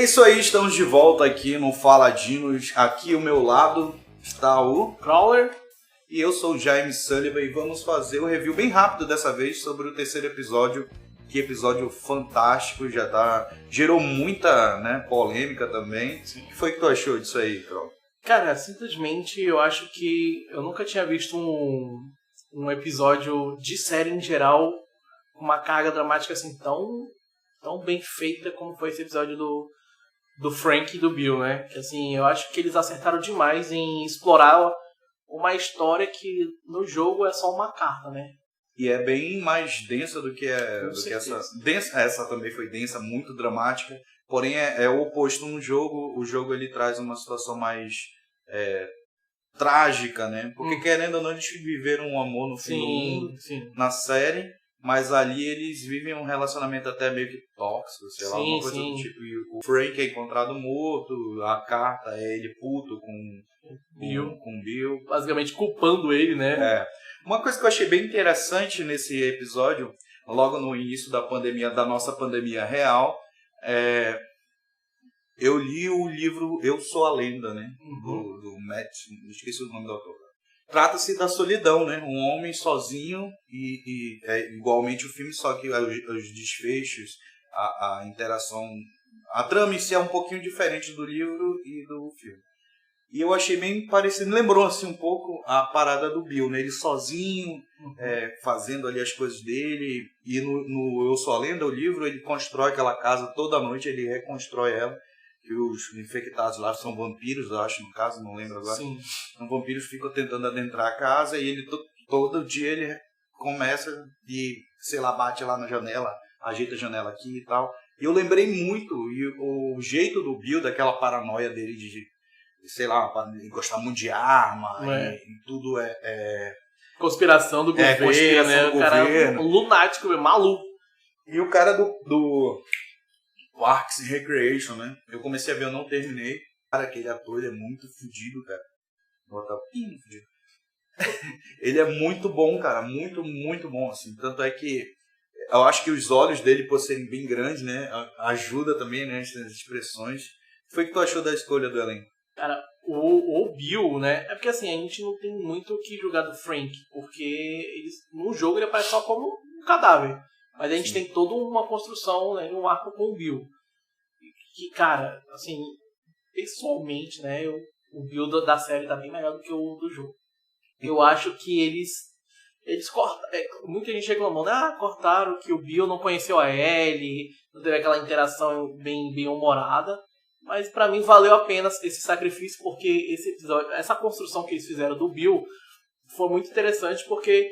isso aí, estamos de volta aqui no Faladinos. Aqui ao meu lado está o Crawler. E eu sou o James Sullivan e vamos fazer um review bem rápido dessa vez sobre o terceiro episódio. Que episódio fantástico, gerou muita polêmica também. Sim. O que foi que tu achou disso aí, Crawler? Cara, simplesmente eu acho que eu nunca tinha visto um episódio de série em geral com uma carga dramática assim tão bem feita como foi esse episódio do Frank e do Bill, né? Que assim, eu acho que eles acertaram demais em explorar uma história que no jogo é só uma carta, né? E é bem mais densa do que essa. Essa também foi densa, muito dramática. Porém, é o oposto no jogo. O jogo ele traz uma situação mais trágica, né? Porque querendo ou não, eles viveram um amor no fim do mundo na série. Mas ali eles vivem um relacionamento até meio que tóxico, sei lá, alguma coisa do tipo. E o Frank é encontrado morto, a carta é ele puto com Bill. Basicamente culpando ele, né? Uma coisa que eu achei bem interessante nesse episódio, logo no início da nossa pandemia real, eu li o livro Eu Sou a Lenda, né? Do Matt, esqueci o nome do autor. Trata-se da solidão, né? Um homem sozinho e igualmente o filme, só que os desfechos, a interação, a trama em si é um pouquinho diferente do livro e do filme. E eu achei bem parecido, lembrou assim um pouco a parada do Bill, né? Ele sozinho, fazendo ali as coisas dele. E no Eu Sou a Lenda, o livro, ele constrói aquela casa toda noite, ele reconstrói ela. Que os infectados lá são vampiros, eu acho, no caso, não lembro agora. Sim. Os vampiros ficam tentando adentrar a casa e ele todo dia ele começa e, sei lá, bate lá na janela, ajeita a janela aqui e tal. E eu lembrei muito, e o jeito do Bill, daquela paranoia dele de, sei lá, gostar muito de arma e tudo conspiração do governo, né? O cara é um lunático, maluco. E o cara do Parks and Recreation, né? Eu comecei a ver, eu não terminei. Cara, aquele ator, ele é muito fodido, cara. Botar fudido. Ele é muito bom, cara. Muito, muito bom, assim. Tanto é que eu acho que os olhos dele, por serem bem grandes, né? Ajuda também, né? Essas expressões. O que foi que tu achou da escolha do elenco? Cara, o Bill, né? É porque assim, a gente não tem muito o que julgar do Frank. Porque no jogo ele aparece só como um cadáver. Mas a gente tem toda uma construção, né, um arco com o Bill. Que, cara, assim, pessoalmente, né, o Bill da série tá bem melhor do que o do jogo. Eu acho que eles cortaram. Muita gente reclamou, né? Cortaram que o Bill não conheceu a Ellie, não teve aquela interação bem humorada. Mas pra mim valeu a pena esse sacrifício, porque esse episódio, essa construção que eles fizeram do Bill foi muito interessante, porque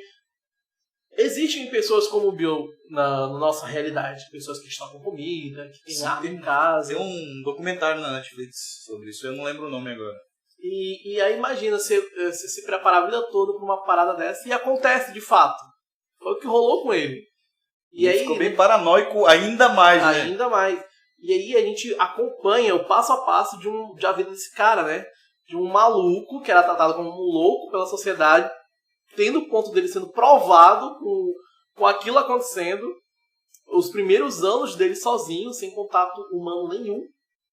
existem pessoas como o Bill na nossa realidade. Pessoas que estão com comida, que tem arma em casa. Tem um documentário na Netflix sobre isso, eu não lembro o nome agora. E aí imagina, você se preparar a vida toda para uma parada dessa e acontece de fato. Foi o que rolou com ele. E aí ficou bem paranoico ainda mais, né? Ainda mais. E aí a gente acompanha o passo a passo da vida desse cara, né? De um maluco que era tratado como um louco pela sociedade, tendo o ponto dele sendo provado com aquilo acontecendo, os primeiros anos dele sozinho, sem contato humano nenhum.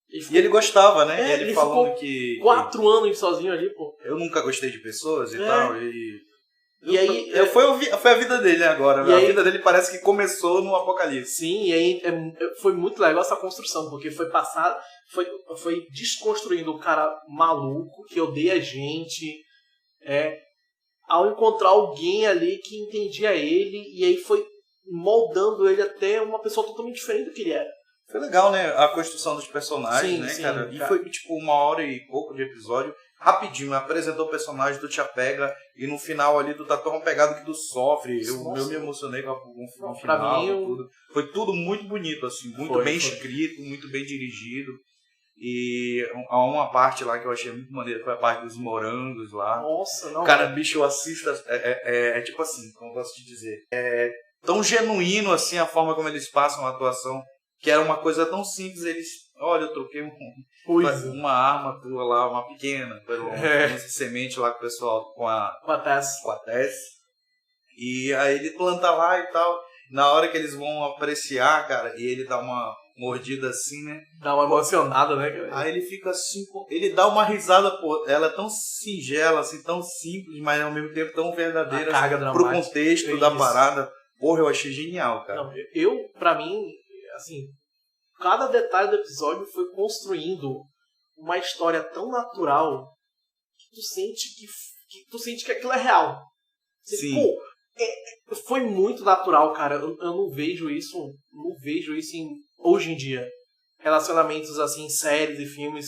E ele gostava, né? Ele falando que 4 anos sozinho ali, pô. Eu nunca gostei de pessoas e tal. E aí foi a vida dele agora. A vida dele parece que começou no Apocalipse. Sim, e aí foi muito legal essa construção, porque foi desconstruindo o cara maluco que odeia a gente, ao encontrar alguém ali que entendia ele, e aí foi moldando ele até uma pessoa totalmente diferente do que ele era. Foi legal, né? A construção dos personagens, sim, cara? E foi tipo 1 hora e pouco de episódio, rapidinho, apresentou o personagem, tu te apega, e no final ali tu tá tão apegado que tu sofre. Eu me emocionei com o final, tudo. Foi tudo muito bonito, assim, muito bem escrito, muito bem dirigido. E há uma parte lá que eu achei muito maneira, foi a parte dos morangos lá. Nossa, não. Cara, bicho, eu assisto, tipo assim, como eu posso te dizer, é tão genuíno assim a forma como eles passam a atuação, que era uma coisa tão simples, eles, olha, eu troquei uma arma tua lá, uma pequena, uma semente lá com o pessoal, com a Tess. E aí ele planta lá e tal, na hora que eles vão apreciar, cara, e ele dá mordida assim, né? Dá uma emocionada, né, cara? Aí ele fica assim, ele dá uma risada, pô, ela é tão singela, assim, tão simples, mas ao mesmo tempo tão verdadeira, A carga assim, pro dramática. contexto da parada. Porra, eu achei genial, cara. Não, pra mim, assim, cada detalhe do episódio foi construindo uma história tão natural que tu sente que aquilo é real. Sim. Pô, foi muito natural, cara. Eu não vejo isso hoje em dia. Relacionamentos assim, em séries e filmes.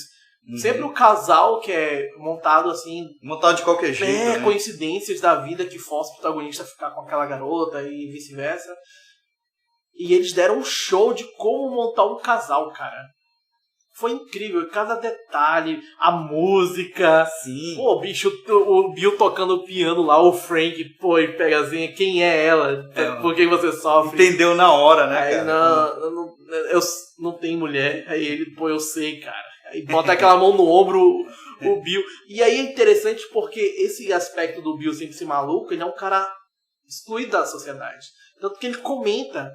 Sempre o casal que é montado assim. Montado de qualquer jeito. Né? Coincidências da vida que força o protagonista a ficar com aquela garota e vice-versa. E eles deram um show de como montar um casal, cara. Foi incrível, cada detalhe, a música. Sim. Pô, bicho, o Bill tocando o piano lá, o Frank, pô, e pega assim, quem é ela? Por que você sofre? Entendeu na hora, né, aí, cara? Eu não tenho mulher. Aí ele, pô, eu sei, cara. Aí bota aquela mão no ombro, o Bill. E aí é interessante porque esse aspecto do Bill sempre ser maluco, ele é um cara excluído da sociedade. Tanto que ele comenta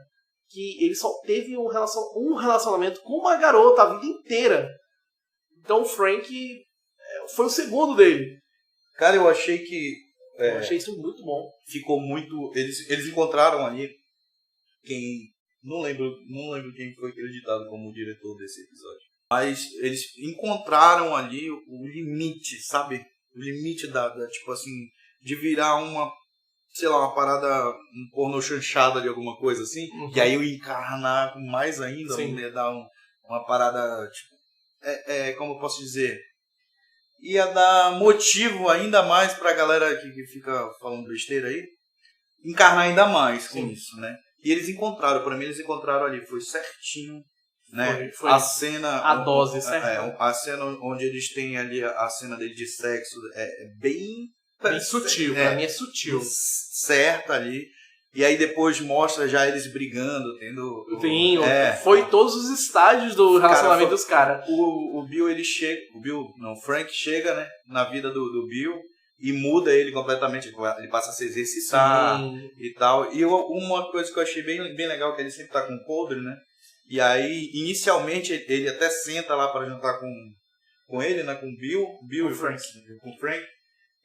que ele só teve um relacionamento com uma garota a vida inteira. Então o Frank foi o segundo dele. Cara, eu achei que... eu achei isso muito bom. Ficou muito... Eles encontraram ali quem... Não lembro quem foi acreditado como o diretor desse episódio. Mas eles encontraram ali o limite, sabe? O limite tipo assim, de virar uma... sei lá, uma parada, um pornô chanchada de alguma coisa assim, e aí eu encarnar mais ainda, ia dar uma parada, tipo, como eu posso dizer, ia dar motivo ainda mais pra galera que fica falando besteira aí, encarnar ainda mais com isso, né? E eles encontraram, pra mim eles encontraram ali, foi certinho, né? Foi a cena... a dose, certo? A cena onde eles têm ali a cena dele de sexo é bem sutil, pra mim é sutil. Certo ali. E aí depois mostra já eles brigando, tendo... Foi todos os estágios do relacionamento dos caras. O Bill, ele chega... O Frank chega, né, na vida do Bill e muda ele completamente. Ele passa a se exercitar e tal. E uma coisa que eu achei bem legal, que ele sempre tá com o coldre, né? E aí, inicialmente, ele até senta lá para jantar com ele, né, com o Bill e Frank. Com o Frank.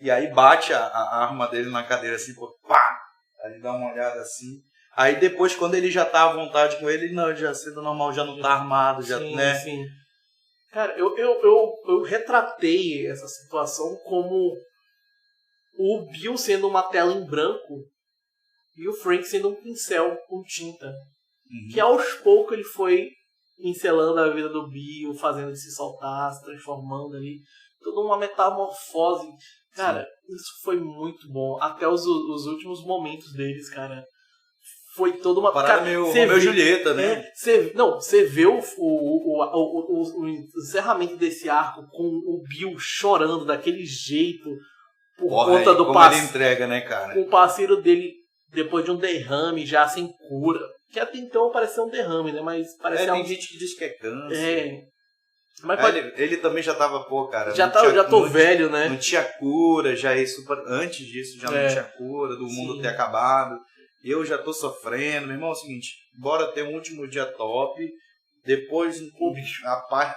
E aí bate a arma dele na cadeira assim, pô, pá! Aí dá uma olhada assim. Aí depois, quando ele já tá à vontade com ele, não, já sendo normal, já não tá armado, já, né? Sim. Cara, eu retratei essa situação como o Bill sendo uma tela em branco e o Frank sendo um pincel com tinta. Que aos poucos ele foi pincelando a vida do Bill, fazendo ele se soltar, se transformando ali. Toda uma metamorfose. Cara, isso foi muito bom. Até os últimos momentos deles, cara. Foi toda uma... Parada meio Julieta, né? Você vê o encerramento desse arco com o Bill chorando daquele jeito por conta do parceiro. Ele entrega, né, cara? O parceiro dele, depois de um derrame, já sem cura. Que até então parecia um derrame, né? Mas parece tem gente que diz que é câncer. Mas ele também já tava, pô, cara. Já tô velho, né? Não tinha cura, antes disso já não tinha cura, do mundo ter acabado. Eu já tô sofrendo. Meu irmão, é o seguinte, bora ter um último dia top, depois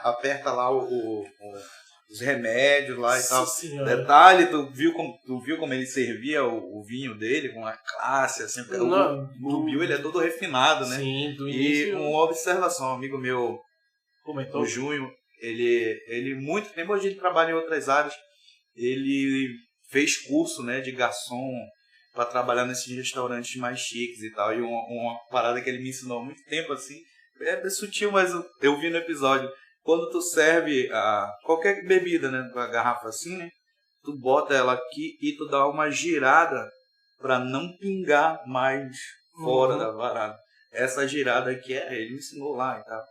aperta lá os remédios lá e tal. Senhora. Detalhe, tu viu como ele servia o vinho dele, com a classe, assim. O Bill, ele é todo refinado, né? Sim, do início. E uma observação, um amigo meu, comentou? O Junho, ele muito tempo, hoje ele trabalha em outras áreas, ele fez curso, né, de garçom para trabalhar nesses restaurantes mais chiques e tal, e uma parada que ele me ensinou há muito tempo, assim, é sutil, mas eu vi no episódio, quando tu serve qualquer bebida, né, com a garrafa assim, né, tu bota ela aqui e tu dá uma girada para não pingar mais fora da parada. Essa girada aqui, ele me ensinou lá e tal.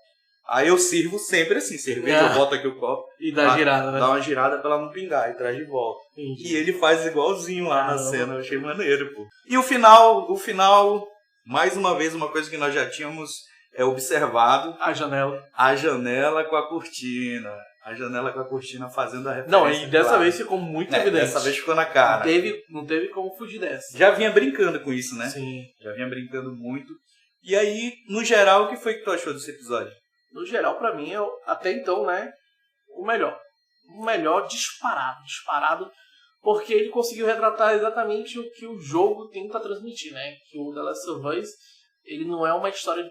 Aí eu sirvo sempre assim, cerveja, eu boto aqui o copo. E dá girada, né? Dá uma girada pra ela não pingar e traz de volta. Entendi. E ele faz igualzinho lá na cena, eu achei maneiro, pô. E o final, mais uma vez, uma coisa que nós já tínhamos observado. A janela. A janela com a cortina. A janela com a cortina fazendo a referência. Não, e dessa vez ficou muito evidente. Dessa vez ficou na cara. Não teve como fugir dessa. Já vinha brincando com isso, né? Sim. Já vinha brincando muito. E aí, no geral, o que foi que tu achou desse episódio? no geral, pra mim, até então, né, o melhor. O melhor disparado, porque ele conseguiu retratar exatamente o que o jogo tenta transmitir, né? Que o The Last of Us, ele não é uma história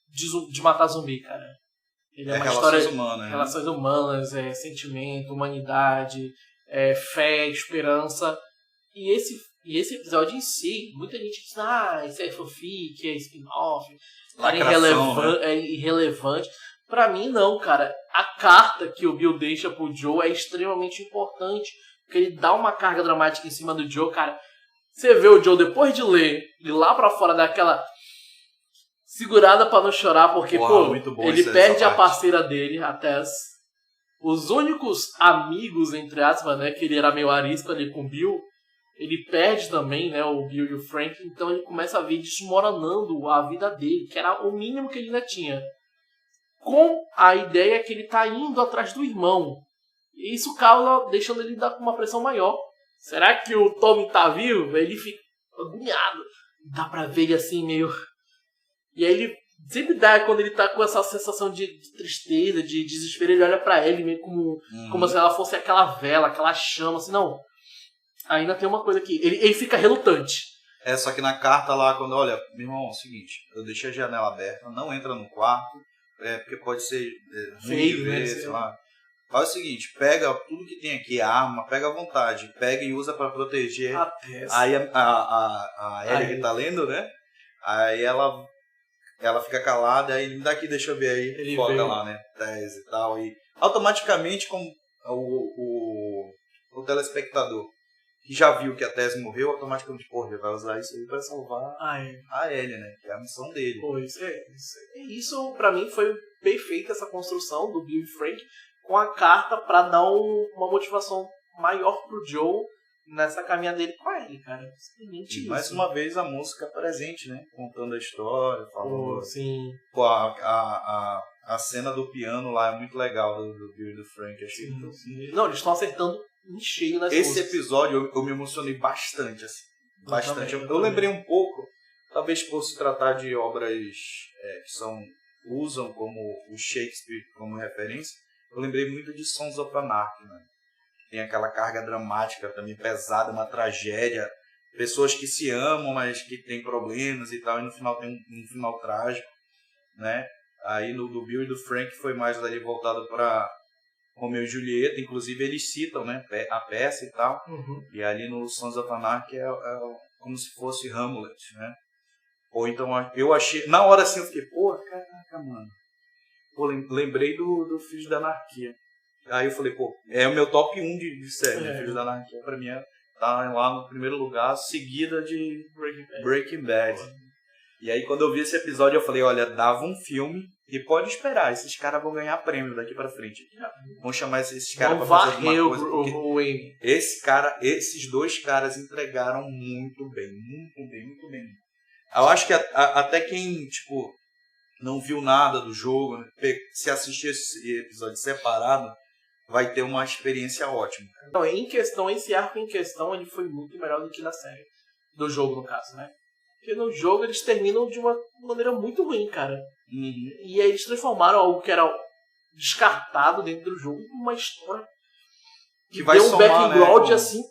de matar zumbi, cara. Ele é uma história de relações humanas, sentimento, humanidade, fé, esperança. E esse episódio em si, muita gente diz, isso é fanfic, é spin-off, é irrelevante. Pra mim, não, cara. A carta que o Bill deixa pro Joe é extremamente importante, porque ele dá uma carga dramática em cima do Joe, cara. Você vê o Joe, depois de ler, ir lá pra fora daquela segurada pra não chorar, porque, ele perde a parceira dele, a Tess. Os únicos amigos, entre aspas, né, que ele era meio arisco ali com o Bill, ele perde também, né, o Bill e o Frank, então ele começa a ver desmoronando a vida dele, que era o mínimo que ele ainda tinha. Com a ideia que ele tá indo atrás do irmão. E isso causa, deixando ele dar com uma pressão maior. Será que o Tommy tá vivo? Ele fica agoniado. Dá pra ver ele assim, meio... E aí ele sempre dá, quando ele tá com essa sensação de tristeza, de desespero, ele olha pra ele meio como se ela fosse aquela vela, aquela chama, assim, não. Ainda tem uma coisa aqui, ele fica relutante. Só que na carta lá, quando, olha, meu irmão, é o seguinte, eu deixei a janela aberta, não entra no quarto, porque pode ser ruim de ver, sei lá. Faz o seguinte, pega tudo que tem aqui, arma, pega à vontade, pega e usa pra proteger. Aí a Ellie que tá lendo, né? Aí ela fica calada, aí daqui, deixa eu ver aí, ele foca lá, né? Tese e tal. E automaticamente, como o telespectador que já viu que a Tese morreu, automaticamente, ele vai usar isso aí pra salvar a Ellie, né? Que é a missão dele. Isso pra mim foi perfeita, essa construção do Bill e Frank com a carta pra dar uma motivação maior pro Joe nessa caminhada dele com a Ellie, cara. E mais uma vez a música presente, né? Contando a história, falando. Sim. A cena do piano lá é muito legal do Bill e do Frank. Sim. Não, eles estão acertando em cheio nas Esse músicas. episódio eu me emocionei bastante, assim. Bastante. Eu lembrei um pouco, talvez por se tratar de obras que usam como o Shakespeare como referência, eu lembrei muito de Sons of Anarchy, né? Tem aquela carga dramática também pesada, uma tragédia, pessoas que se amam, mas que têm problemas e tal, e no final tem um final trágico, né? Aí no do Bill e do Frank foi mais ali voltado para Romeu e Julieta, inclusive eles citam, né, a peça e tal, e ali no Sons of Anarchy é como se fosse Hamlet, né? Ou então eu achei, na hora assim eu fiquei, caraca, mano. Lembrei do Filhos da Anarquia. Aí eu falei, é o meu top 1 de série, né? Filhos da Anarquia. Pra mim tá lá no primeiro lugar, seguida de Breaking Bad. E aí quando eu vi esse episódio eu falei, olha, dava um filme e pode esperar, esses caras vão ganhar prêmio daqui pra frente. Vão chamar esses caras pra fazer alguma coisa. Esses dois caras entregaram muito bem. Eu acho que até quem, tipo, não viu nada do jogo, né, se assistir esse episódio separado, vai ter uma experiência ótima. Então, esse arco em questão, ele foi muito melhor do que na série. Do jogo, no caso, né? Porque no jogo eles terminam de uma maneira muito ruim, cara. E aí eles transformaram algo que era descartado dentro do jogo em uma história que vai deu um background, né, assim,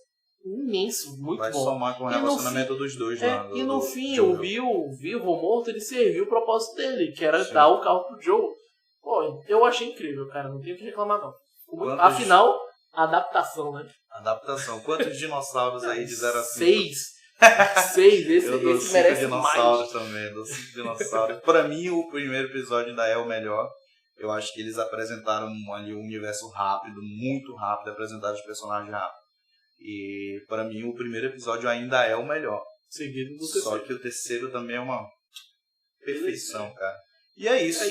imenso, muito vai bom. Vai somar com o relacionamento dos dois lá. E no fim, o Bill, vivo ou morto, ele serviu o propósito dele, que era dar o carro pro Joe. Eu achei incrível, cara. Não tenho o que reclamar, não. Afinal, adaptação, né? Adaptação. Quantos dinossauros aí de 0 a 5? 6. Esse merece dinossauros mais. Também. Eu dou 5 dinossauros. Pra mim, o primeiro episódio ainda é o melhor. Eu acho que eles apresentaram ali um universo rápido, muito rápido, apresentaram os personagens rápido. E pra mim o primeiro episódio ainda é o melhor. Seguido do terceiro. Só que o terceiro também é uma perfeição, cara. E é isso.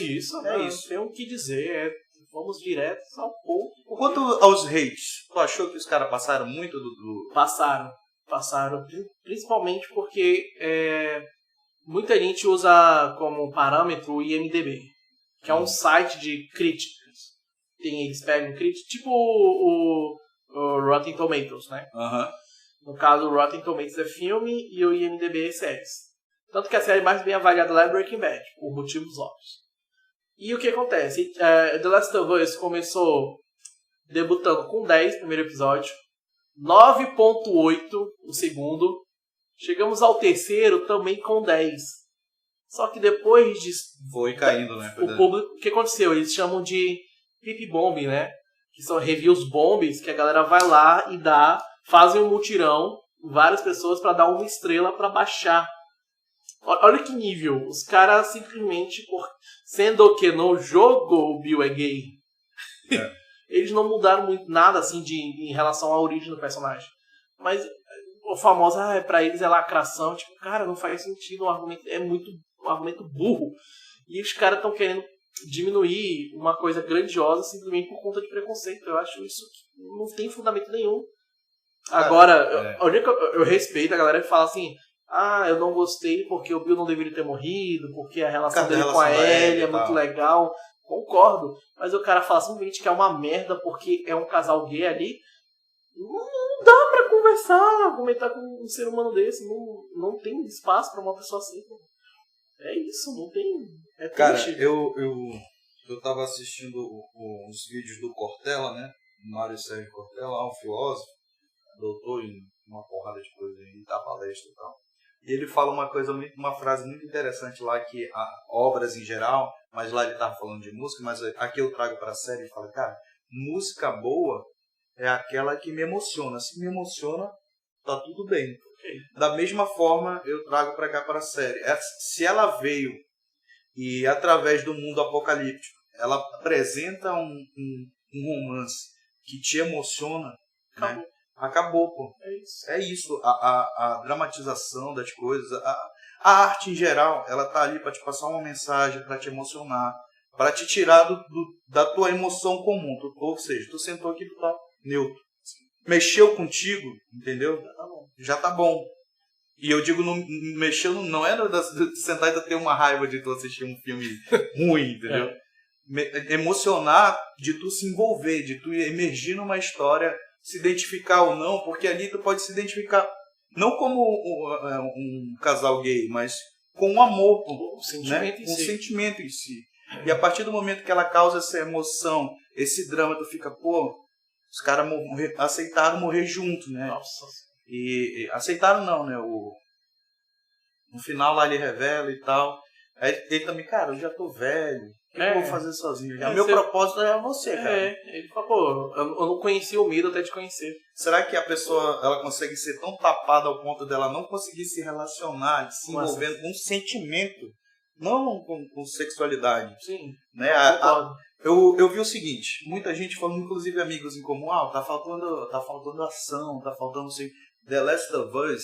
É isso. Tem o que dizer. Vamos direto ao ponto. Quanto aos hates, tu achou que os caras passaram muito do... Passaram. Principalmente porque muita gente usa como parâmetro o IMDb, que é um site de críticas. Eles pegam críticas, tipo o Rotten Tomatoes, né? No caso, o Rotten Tomatoes é filme e o IMDb é séries. Tanto que a série mais bem avaliada lá é Breaking Bad, por motivos óbvios. E o que acontece? The Last of Us começou debutando com 10 no primeiro episódio, 9.8 o segundo, chegamos ao terceiro também com 10. Só que depois de... Foi caindo, né? O público, o que aconteceu? Eles chamam de pipi bomb, né? Que são reviews bombs, que a galera vai lá e fazem um mutirão, várias pessoas para dar uma estrela para baixar. Olha que nível. Os caras simplesmente, sendo que no jogo o Bill é gay, eles não mudaram muito nada assim em relação à origem do personagem. Mas o famoso, pra eles é lacração. Tipo, cara, não faz sentido, um argumento um argumento burro. E os caras estão querendo diminuir uma coisa grandiosa simplesmente por conta de preconceito. Eu acho isso que não tem fundamento nenhum. Agora, eu respeito a galera que fala assim, eu não gostei porque o Bill não deveria ter morrido, porque a relação dele com a Ellie é muito legal. Concordo. Mas o cara fala simplesmente que é uma merda porque é um casal gay ali. Não dá pra conversar, argumentar com um ser humano desse. Não tem espaço pra uma pessoa assim. É isso, não tem... É triste. Cara, eu tava assistindo os vídeos do Cortella, né? Mário Sérgio Cortella, um filósofo, doutor em uma porrada de coisa, em dá palestra e tal. E ele fala uma frase muito interessante lá, que obras em geral, mas lá ele tava falando de música, mas aqui eu trago pra série e falo, cara, música boa é aquela que me emociona. Se me emociona, tá tudo bem. Da mesma forma, eu trago pra cá pra série. Se ela veio e através do mundo apocalíptico, ela apresenta um romance que te emociona, acabou. Né? Acabou, pô. É isso. A dramatização das coisas, a arte em geral, ela tá ali pra te passar uma mensagem, pra te emocionar, pra te tirar da tua emoção comum. Ou seja, tu sentou aqui, tu tá neutro. Mexeu contigo, entendeu? Já tá bom. E eu digo, mexeu não era de sentar e ter uma raiva de tu assistir um filme ruim, entendeu? Emocionar de tu se envolver, de tu emergir numa história, se identificar ou não, porque ali tu pode se identificar não como um casal gay, mas com um amor, o sentimento, né? Sentimento em si. E a partir do momento que ela causa essa emoção, esse drama, tu fica, pô, os caras aceitaram morrer junto, né? Nossa. E aceitaram não, né? No final lá ele revela e tal. Aí ele também, cara, eu já tô velho. O que eu vou fazer sozinho? Meu propósito é você, cara. Ele falou, pô, eu não conhecia o medo até te conhecer. Será que a pessoa ela consegue ser tão tapada ao ponto dela não conseguir se relacionar, se envolvendo com um sentimento, não com sexualidade? Sim. Né? Eu vi o seguinte, muita gente falando, inclusive amigos em comum, tá faltando ação, tá faltando assim. The Last of Us,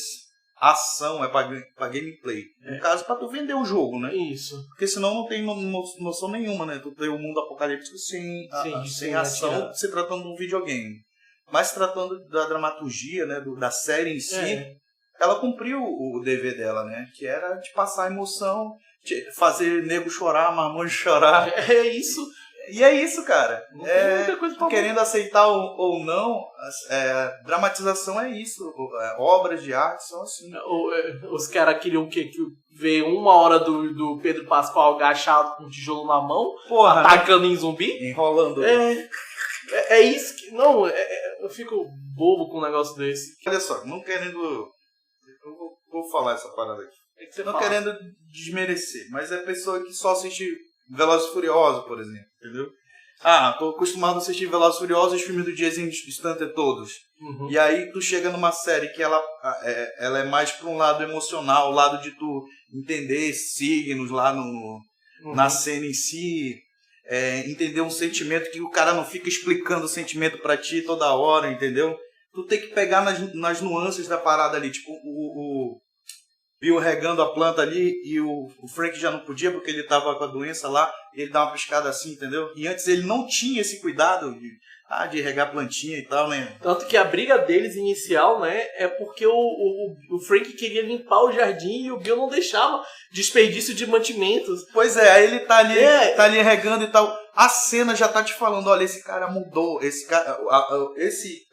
ação é pra gameplay. No caso, pra tu vender o jogo, né? Isso. Porque senão não tem noção nenhuma, né? Tu tem o mundo apocalíptico sem ação, se tratando de um videogame. Mas se tratando da dramaturgia, né? Da série em si, ela cumpriu o dever dela, né? Que era de passar emoção, de fazer nego chorar, marmanjo chorar. É isso. E é isso, cara. Não tem muita coisa pra querendo aceitar ou não, dramatização é isso. Obras de arte são assim. Os caras queriam o quê? Que ver 1 hora do Pedro Pascoal agachado com um tijolo na mão, porra, atacando em zumbi? Enrolando. É isso que... Não, eu fico bobo com um negócio desse. Olha só, não querendo... Eu vou falar essa parada aqui. Não querendo desmerecer, mas é pessoa que só assiste Velozes e Furiosos, por exemplo, entendeu? Tô acostumado a assistir Velozes e Furiosos e os filmes do Jason Statham todos. Uhum. E aí tu chega numa série que ela é mais pra um lado emocional, o lado de tu entender signos lá na cena em si, entender um sentimento que o cara não fica explicando o sentimento pra ti toda hora, entendeu? Tu tem que pegar nas nuances da parada ali, tipo o Bill regando a planta ali e o Frank já não podia porque ele tava com a doença lá, ele dá uma piscada assim, entendeu? E antes ele não tinha esse cuidado de regar a plantinha e tal, né? Tanto que a briga deles inicial, né, é porque o Frank queria limpar o jardim e o Bill não deixava, desperdício de mantimentos. Pois é, aí ele tá ali regando e tal. A cena já tá te falando, olha, esse cara mudou, esse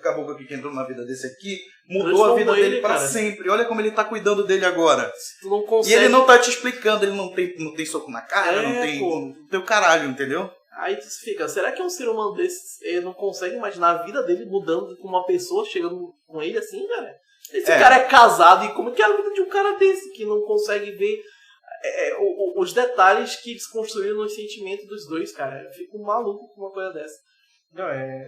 caboclo aqui que entrou na vida desse aqui, mudou a vida Transformou dele ele, pra cara. sempre. Olha como ele tá cuidando dele agora. Se tu não E consegue... ele não tá te explicando, ele não tem soco na cara, É, não tem pô. o caralho, entendeu? Aí tu fica, será que um ser humano desse não consegue imaginar a vida dele mudando com uma pessoa chegando com ele assim, cara? Esse cara é casado e como que é a vida de um cara desse que não consegue ver os detalhes que eles construíram no sentimento dos dois, cara? Eu fico maluco com uma coisa dessa. Não, é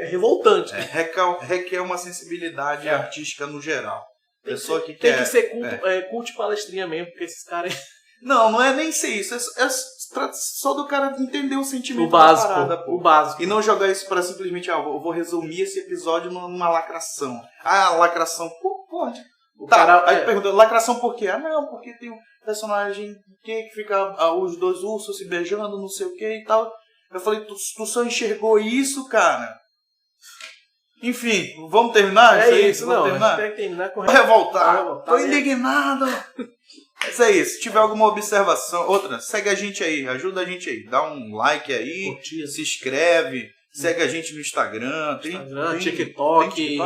revoltante. Requer uma sensibilidade artística no geral. Pessoa que Tem quer... que ser culto palestrinha mesmo, porque esses caras... Não é nem ser isso. É só do cara entender o sentimento O básico, da parada, pô. o básico. E não jogar isso pra simplesmente, eu vou resumir esse episódio numa lacração. Lacração, pode. Aí tu pergunta, lacração por quê? Não, porque tem um personagem que fica os dois ursos se beijando, não sei o que e tal. Eu falei, tu só enxergou isso, cara? Enfim, vamos terminar? Isso, vamos não. terminar? Tem que terminar com Revoltado. Tô indignado. Mas é isso. Se tiver alguma observação, segue a gente aí, ajuda a gente aí. Dá um like aí, curtir, se inscreve, segue a gente no Instagram, TikTok.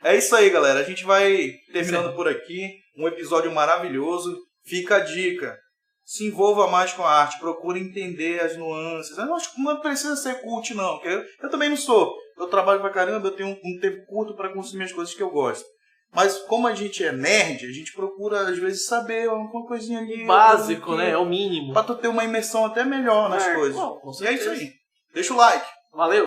É isso aí, galera. A gente vai terminando por aqui. Um episódio maravilhoso. Fica a dica. Se envolva mais com a arte. Procure entender as nuances. Não precisa ser cult, não. Eu também não sou. Eu trabalho pra caramba, eu tenho um tempo curto para consumir as coisas que eu gosto. Mas como a gente é nerd, a gente procura às vezes saber alguma coisinha ali. Básico, né? É o mínimo. Pra tu ter uma imersão até melhor nas coisas. Bom, e é isso aí. Deixa o like. Valeu.